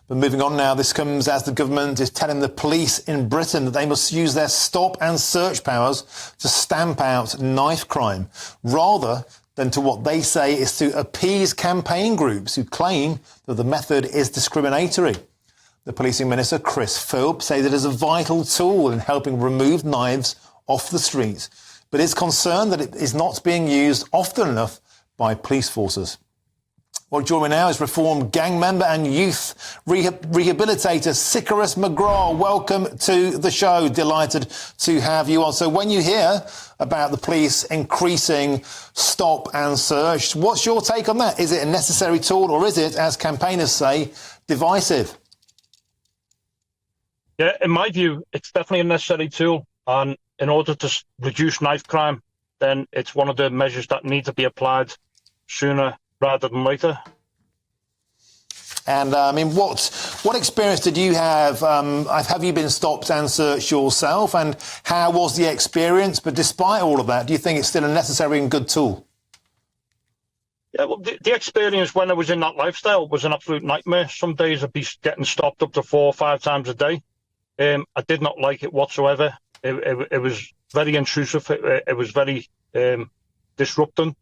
But moving on now, this comes as the government is telling the police in Britain that they must use their stop and search powers to stamp out knife crime, rather than to what they say is to appease campaign groups who claim that the method is discriminatory. The policing minister, Chris Philp, says it is a vital tool in helping remove knives off the streets, but is concerned that it is not being used often enough by police forces. Well, joining me now is reformed gang member and youth rehabilitator Sicarius McGrath. Welcome to the show. Delighted to have you on. So when you hear about the police increasing stop and search, what's your take on that? Is it a necessary tool or is it, as campaigners say, divisive? Yeah, in my view, it's definitely a necessary tool. And in order to reduce knife crime, then it's one of the measures that need to be applied sooner rather than later. And I mean, what experience did you have? Have you been stopped and searched yourself? And how was the experience? But despite all of that, do you think it's still a necessary and good tool? Yeah, well, the experience when I was in that lifestyle was an absolute nightmare. Some days I'd be getting stopped up to 4 or 5 times a day. I did not like it whatsoever. It was very intrusive. It was very disrupting.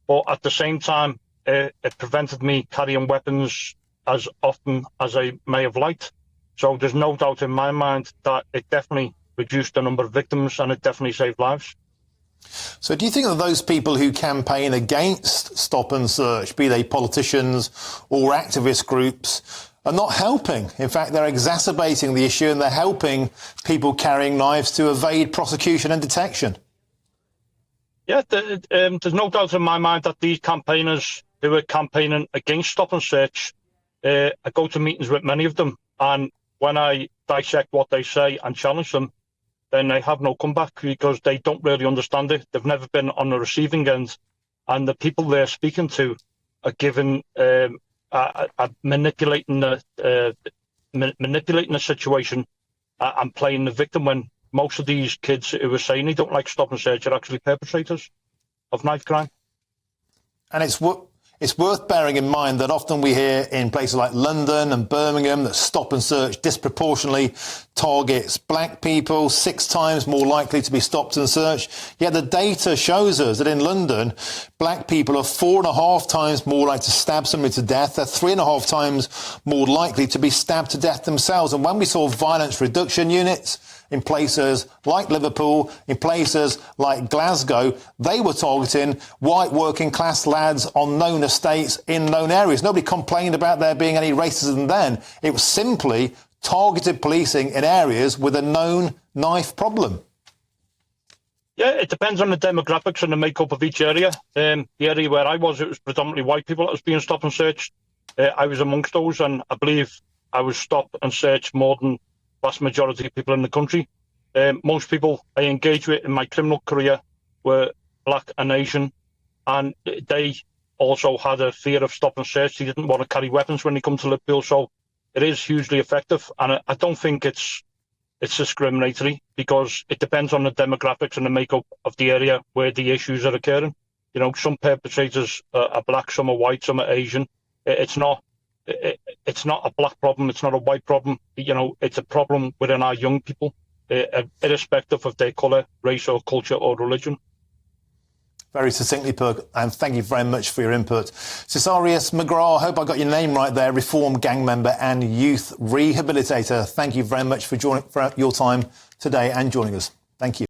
But at the same time, it prevented me carrying weapons as often as I may have liked. So there's no doubt in my mind that it definitely reduced the number of victims and it definitely saved lives. So do you think that those people who campaign against stop and search, be they politicians or activist groups, are not helping? In fact, they're exacerbating the issue and they're helping people carrying knives to evade prosecution and detection. Yeah, there's no doubt in my mind that these campaigners who are campaigning against stop and search, I go to meetings with many of them, and when I dissect what they say and challenge them, then they have no comeback because they don't really understand it. They've never been on the receiving end, and the people they're speaking to are given manipulating the situation and playing the victim, when most of these kids who are saying they don't like stop and search are actually perpetrators of knife crime. And it's worth bearing in mind that often we hear in places like London and Birmingham that stop and search disproportionately targets black people, 6 times more likely to be stopped and searched. Yet the data shows us that in London, black people are 4.5 times more likely to stab somebody to death. They're 3.5 times more likely to be stabbed to death themselves. And when we saw violence reduction units in places like Liverpool, in places like Glasgow, they were targeting white working class lads on known estates in known areas. Nobody complained about there being any racism then. It was simply targeted policing in areas with a known knife problem. Yeah, it depends on the demographics and the makeup of each area. The area where I was, it was predominantly white people that was being stopped and searched. I was amongst those, and I believe I was stopped and searched more than vast majority of people in the country. Most people I engaged with in my criminal career were black and Asian, and they also had a fear of stop and search. They didn't want to carry weapons when they come to Liverpool, so it is hugely effective. And I don't think it's discriminatory, because it depends on the demographics and the makeup of the area where the issues are occurring. You know, some perpetrators are black, some are white, some are Asian. It's not a black problem, it's not a white problem. You know, it's a problem within our young people, irrespective of their colour, race or culture or religion. Very succinctly put, and thank you very much for your input. Sicarius McGrath, I hope I got your name right there, reformed gang member and youth rehabilitator. Thank you very much for your time today and joining us. Thank you.